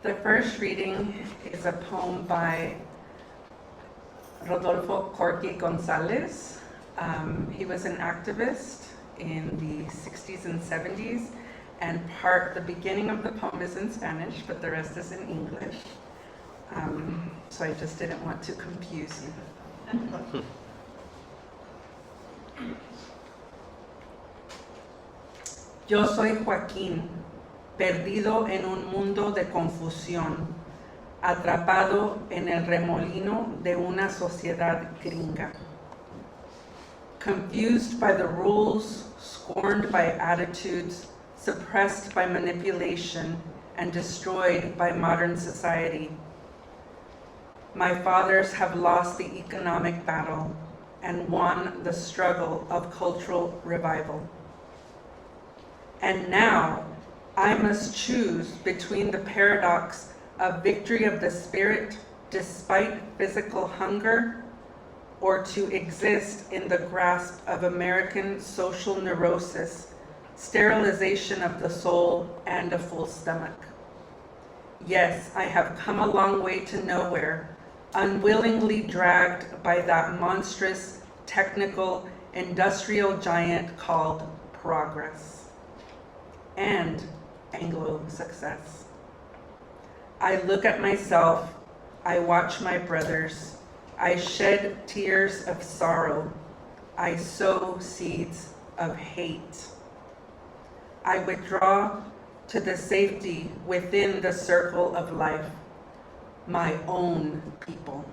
The first reading is a poem by Rodolfo Corky Gonzalez. He was an activist in the 60s and 70s, and the beginning of the poem is in Spanish, but the rest is in English. So I just didn't want to confuse you. Yo soy Joaquín, perdido en un mundo de confusión, atrapado en el remolino de una sociedad gringa. Confused by the rules, scorned by attitudes, suppressed by manipulation, and destroyed by modern society. My fathers have lost the economic battle and won the struggle of cultural revival. And now, I must choose between the paradox of victory of the spirit despite physical hunger, or to exist in the grasp of American social neurosis, sterilization of the soul, and a full stomach. Yes, I have come a long way to nowhere, unwillingly dragged by that monstrous, technical, industrial giant called progress and Anglo success. I look at myself, I watch my brothers, I shed tears of sorrow, I sow seeds of hate. I withdraw to the safety within the circle of life, my own people.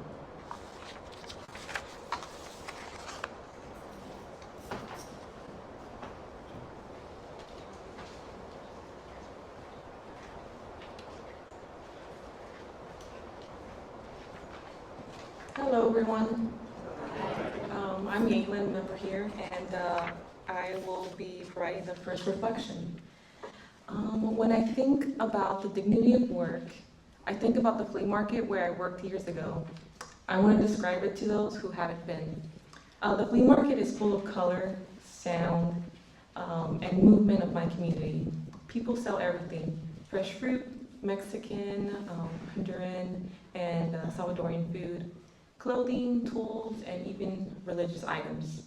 Hello, everyone. I'm Yaitlin, member here, and I will be writing the first reflection. When I think about the dignity of work, I think about the flea market where I worked years ago. I want to describe it to those who haven't been. The flea market is full of color, sound, and movement of my community. People sell everything: fresh fruit, Mexican, Honduran, and Salvadorian food, clothing, tools, and even religious items.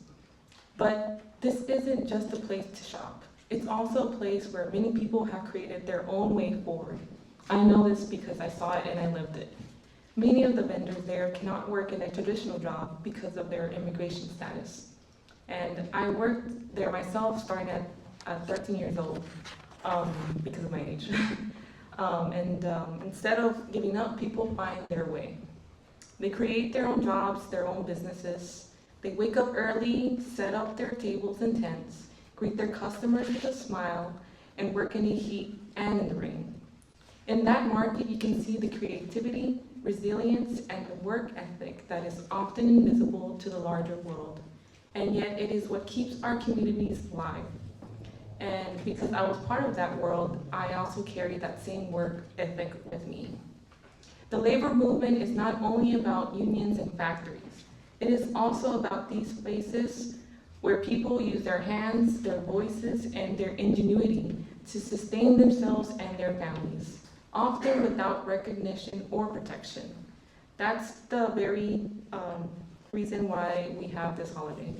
But this isn't just a place to shop. It's also a place where many people have created their own way forward. I know this because I saw it and I lived it. Many of the vendors there cannot work in a traditional job because of their immigration status. And I worked there myself starting at 13 years old because of my age. Instead of giving up, people find their way. They create their own jobs, their own businesses. They wake up early, set up their tables and tents, greet their customers with a smile, and work in the heat and in the rain. In that market, you can see the creativity, resilience, and the work ethic that is often invisible to the larger world. And yet it is what keeps our communities alive. And because I was part of that world, I also carry that same work ethic with me. The labor movement is not only about unions and factories. It is also about these places where people use their hands, their voices, and their ingenuity to sustain themselves and their families, often without recognition or protection. That's the very reason why we have this holiday.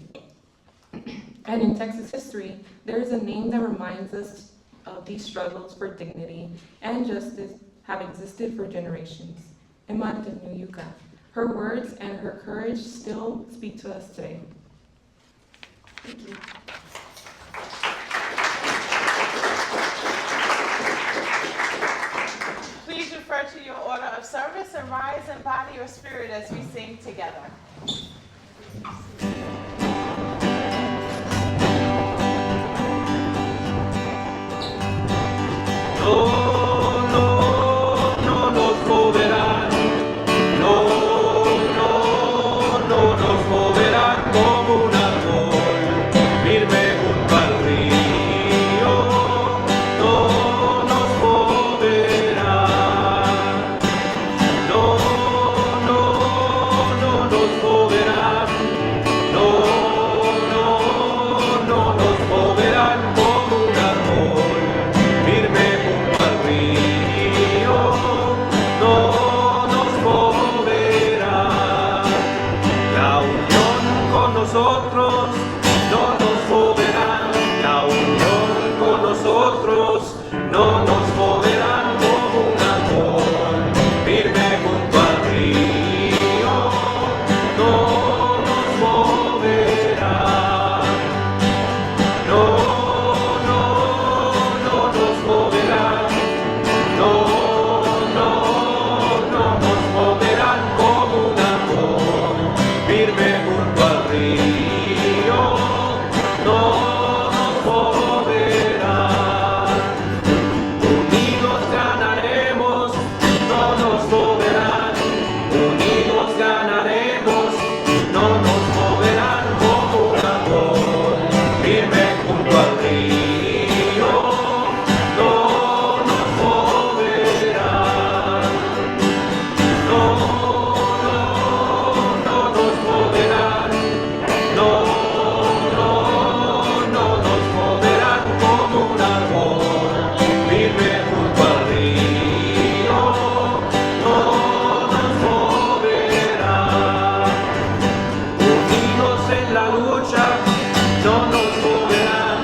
And in Texas history, there is a name that reminds us of these struggles for dignity and justice have existed for generations. Emma Yuka. Her words and her courage still speak to us today. Thank you. Please refer to your order of service and rise in body or spirit as we sing together. No nosotros, no nos moverán. La unión con nosotros, no nos moverán como un árbol firme junto al río, no nos moverán. No, no, no nos moverán. No, no, no nos moverán como un árbol firme junto al río. No nos moverán. Unidos ganaremos, no nos moverán. Unidos ganaremos, no nos moverán como un árbol firme junto al río. No nos moverán. No, no, no nos moverán. No, no, no nos moverán como un árbol firme junto al río. No nos moverán. Unidos en la lucha, no nos moverán.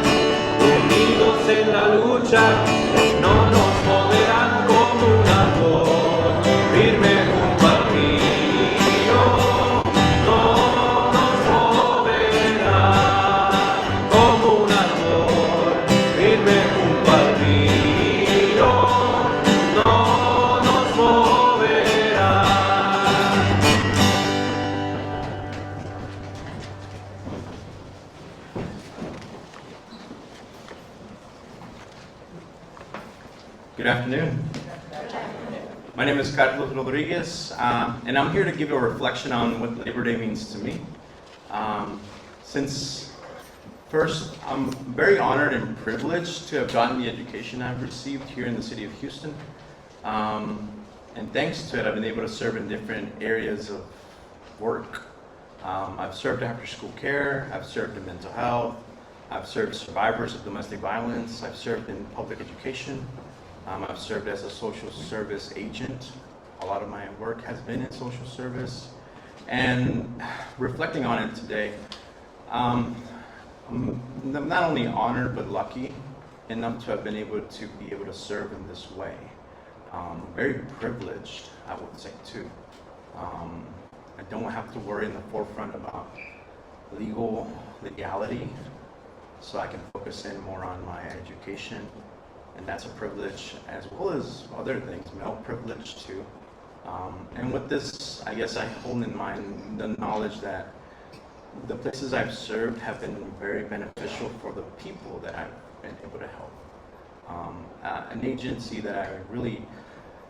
Unidos en la lucha, no nos moverán como un árbol firme junto al río. No nos moverán como un árbol firme junto al río. No nos moverán. Good afternoon. My name is Carlos Rodriguez, and I'm here to give a reflection on what Labor Day means to me. Since first, I'm very honored and privileged to have gotten the education I've received here in the city of Houston. And thanks to it, I've been able to serve in different areas of work. I've served after school care, I've served in mental health, I've served survivors of domestic violence, I've served in public education, I've served as a social service agent. A lot of my work has been in social service. And reflecting on it today, I'm not only honored but lucky enough to have been able to serve in this way. Very privileged, I would say too. I don't have to worry in the forefront about legality, so I can focus in more on my education, and that's a privilege, as well as other things, male privilege too. And with this, I guess I hold in mind the knowledge that the places I've served have been very beneficial for the people that I've been able to help. An agency that I really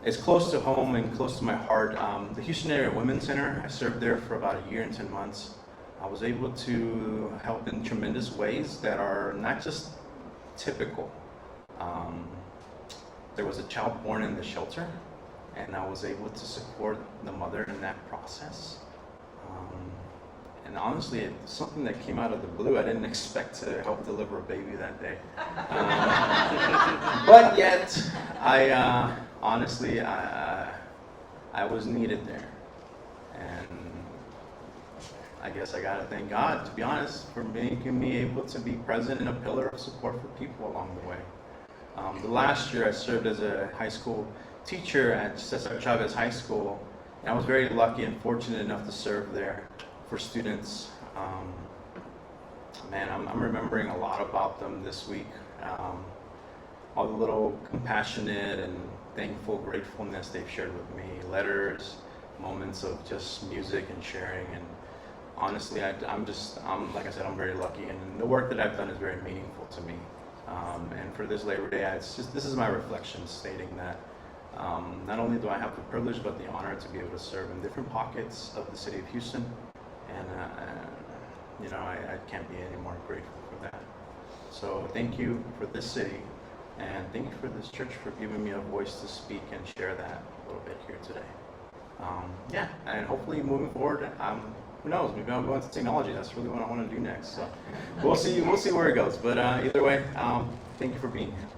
is close to home and close to my heart, the Houston Area Women's Center. I served there for about a year and 10 months. I was able to help in tremendous ways that are not just typical. There was a child born in the shelter, and I was able to support the mother in that process. And honestly, it's something that came out of the blue. I didn't expect to help deliver a baby that day. But yet, honestly, I was needed there. And I guess I gotta thank God, to be honest, for making me able to be present and a pillar of support for people along the way. The last year I served as a high school teacher at Cesar Chavez High School, and I was very lucky and fortunate enough to serve there for students. Man, I'm remembering a lot about them this week. All the little compassionate and thankful gratefulness they've shared with me, letters, moments of just music and sharing, and honestly, I'm like I said, I'm very lucky, and the work that I've done is very meaningful to me. And for this Labor Day, this is my reflection, stating that not only do I have the privilege, but the honor to be able to serve in different pockets of the city of Houston, and I can't be any more grateful for that. So thank you for this city, and thank you for this church for giving me a voice to speak and share that a little bit here today. And hopefully moving forward, who knows, maybe I'll go into technology. That's really what I want to do next. So we'll see where it goes. But either way, thank you for being here.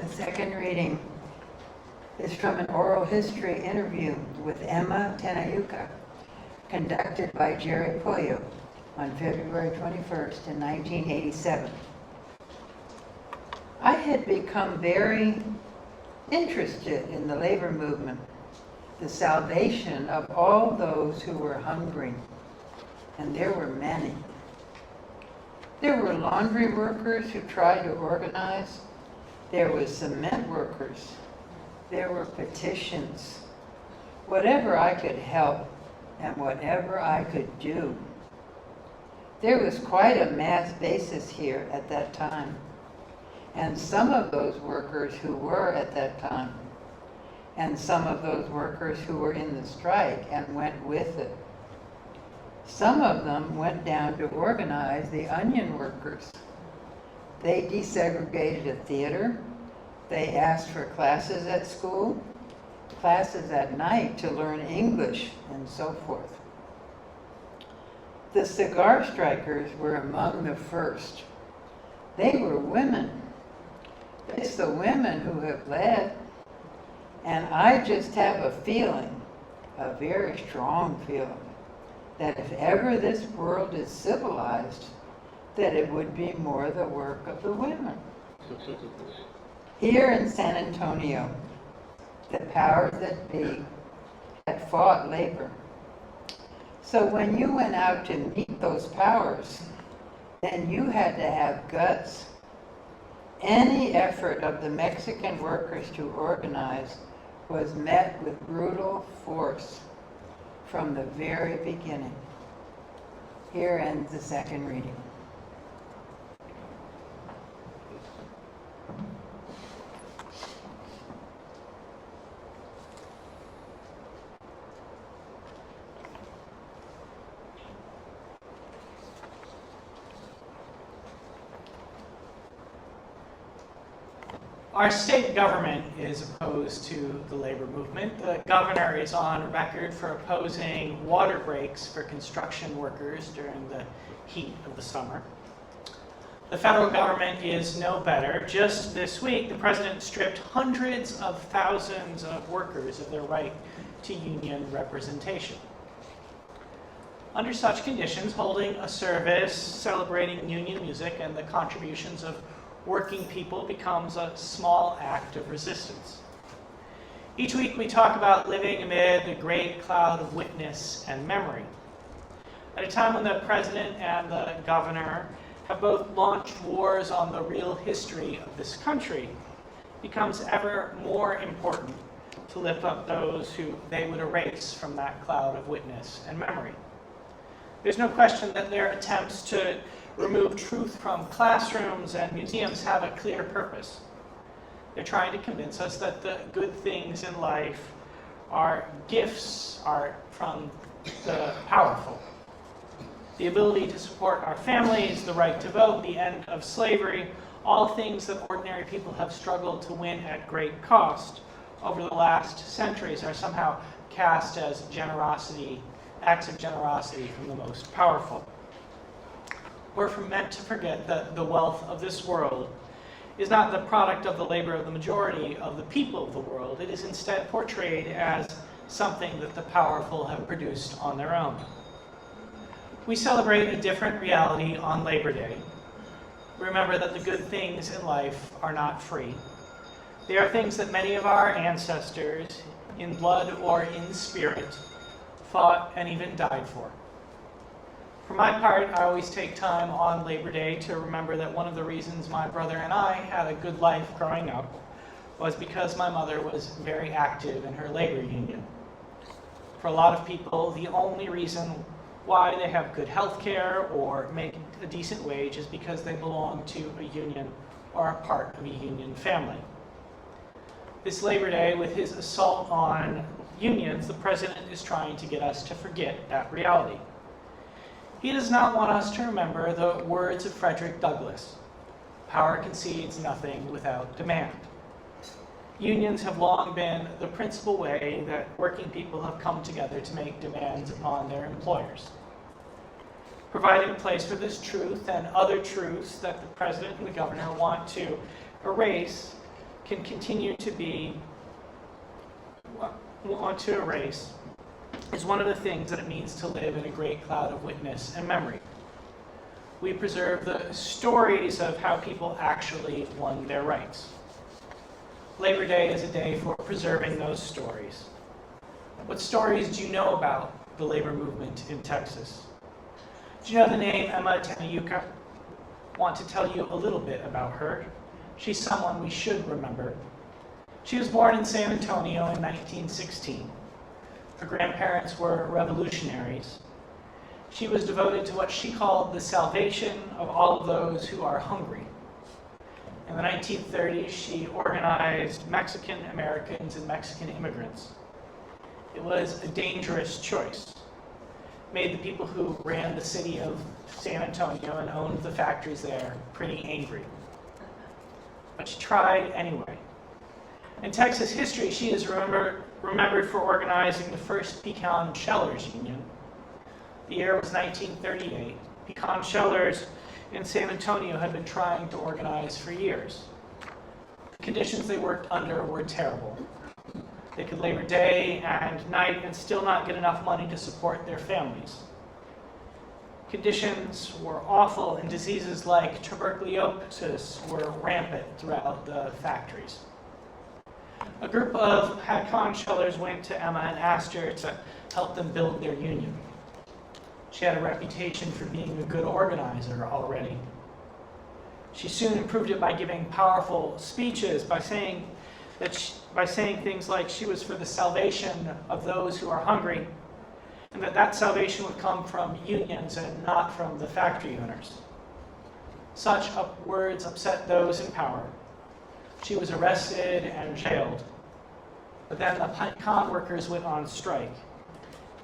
The second reading is from an oral history interview with Emma Tenayuka, conducted by Jerry Pollo on February 21st in 1987. I had become very interested in the labor movement, the salvation of all those who were hungry, and there were many. There were laundry workers who tried to organize. There were cement workers. There were petitions. Whatever I could help and whatever I could do. There was quite a mass basis here at that time. And some of those workers who were at that time, and some of those workers who were in the strike and went with it. Some of them went down to organize the onion workers. They desegregated a theater. They asked for classes at school, classes at night to learn English, and so forth. The cigar strikers were among the first. They were women. It's the women who have led. And I just have a feeling, a very strong feeling, that if ever this world is civilized, that it would be more the work of the women. Here in San Antonio, the powers that be had fought labor. So when you went out to meet those powers, then you had to have guts. Any effort of the Mexican workers to organize was met with brutal force from the very beginning. Here ends the second reading. Our state government is opposed to the labor movement. The governor is on record for opposing water breaks for construction workers during the heat of the summer. The federal government is no better. Just this week, the president stripped hundreds of thousands of workers of their right to union representation. Under such conditions, holding a service celebrating union music and the contributions of working people becomes a small act of resistance. Each week we talk about living amid the great cloud of witness and memory. At a time when the president and the governor have both launched wars on the real history of this country, it becomes ever more important to lift up those who they would erase from that cloud of witness and memory. There's no question that their attempts to remove truth from classrooms and museums have a clear purpose. They're trying to convince us that the good things in life are gifts, are from the powerful. The ability to support our families, the right to vote, the end of slavery, all things that ordinary people have struggled to win at great cost over the last centuries are somehow cast as generosity, acts of generosity from the most powerful. We're meant to forget that the wealth of this world is not the product of the labor of the majority of the people of the world. It is instead portrayed as something that the powerful have produced on their own. We celebrate a different reality on Labor Day. Remember that the good things in life are not free. They are things that many of our ancestors, in blood or in spirit, fought and even died for. For my part, I always take time on Labor Day to remember that one of the reasons my brother and I had a good life growing up was because my mother was very active in her labor union. For a lot of people, the only reason why they have good health care or make a decent wage is because they belong to a union or are part of a union family. This Labor Day, with his assault on unions, the president is trying to get us to forget that reality. He does not want us to remember the words of Frederick Douglass: "Power concedes nothing without demand." Unions have long been the principal way that working people have come together to make demands upon their employers. Providing a place for this truth and other truths that the president and the governor want to erase can continue to be, want to erase, is one of the things that it means to live in a great cloud of witness and memory. We preserve the stories of how people actually won their rights. Labor Day is a day for preserving those stories. What stories do you know about the labor movement in Texas? Do you know the name Emma Tenayuka? Want to tell you a little bit about her. She's someone we should remember. She was born in San Antonio in 1916. Her grandparents were revolutionaries. She was devoted to what she called the salvation of all of those who are hungry. In the 1930s, she organized Mexican Americans and Mexican immigrants. It was a dangerous choice. Made the people who ran the city of San Antonio and owned the factories there pretty angry. But she tried anyway. In Texas history, she is remembered for organizing the first pecan shellers union. The year was 1938. Pecan shellers in San Antonio had been trying to organize for years. The conditions they worked under were terrible. They could labor day and night and still not get enough money to support their families. Conditions were awful, and diseases like tuberculosis were rampant throughout the factories. A group of pecan shellers went to Emma and asked her to help them build their union. She had a reputation for being a good organizer already. She soon improved it by giving powerful speeches, by saying things like she was for the salvation of those who are hungry, and that salvation would come from unions and not from the factory owners. Such words upset those in power. She was arrested and jailed. But then the pecan workers went on strike.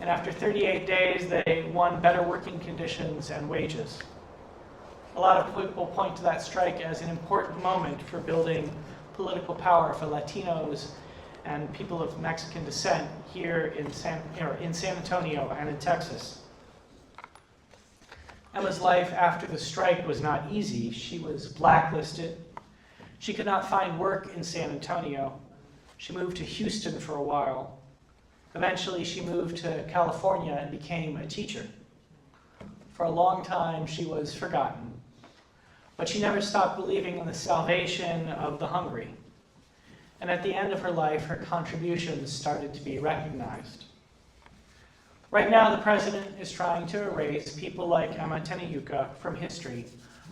And after 38 days, they won better working conditions and wages. A lot of people point to that strike as an important moment for building political power for Latinos and people of Mexican descent here in San Antonio and in Texas. Emma's life after the strike was not easy. She was blacklisted. She could not find work in San Antonio. She moved to Houston for a while. Eventually, she moved to California and became a teacher. For a long time, she was forgotten. But she never stopped believing in the salvation of the hungry. And at the end of her life, her contributions started to be recognized. Right now, the president is trying to erase people like Emma Tenayuka from history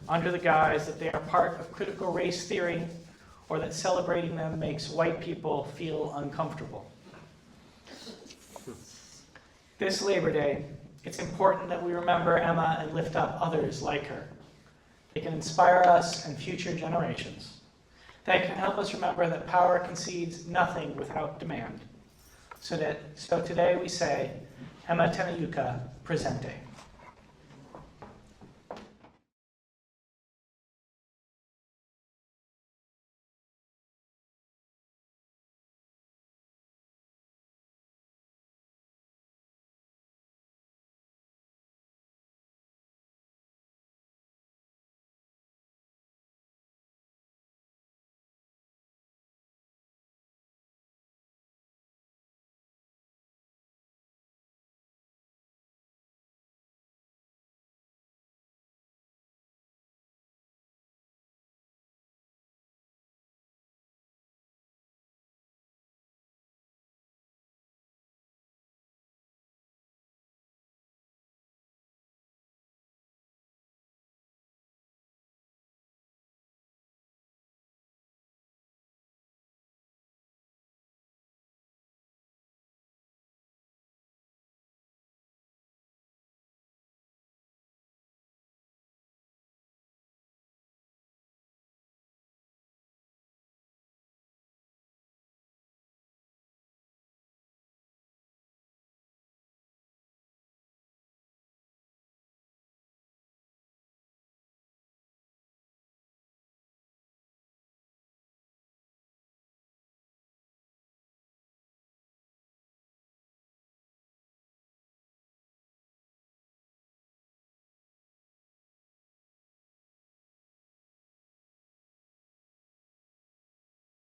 under the guise that they are part of critical race theory or that celebrating them makes white people feel uncomfortable. This Labor Day, it's important that we remember Emma and lift up others like her. They can inspire us and future generations. They can help us remember that power concedes nothing without demand. So today we say, Emma Tenayuka, presente.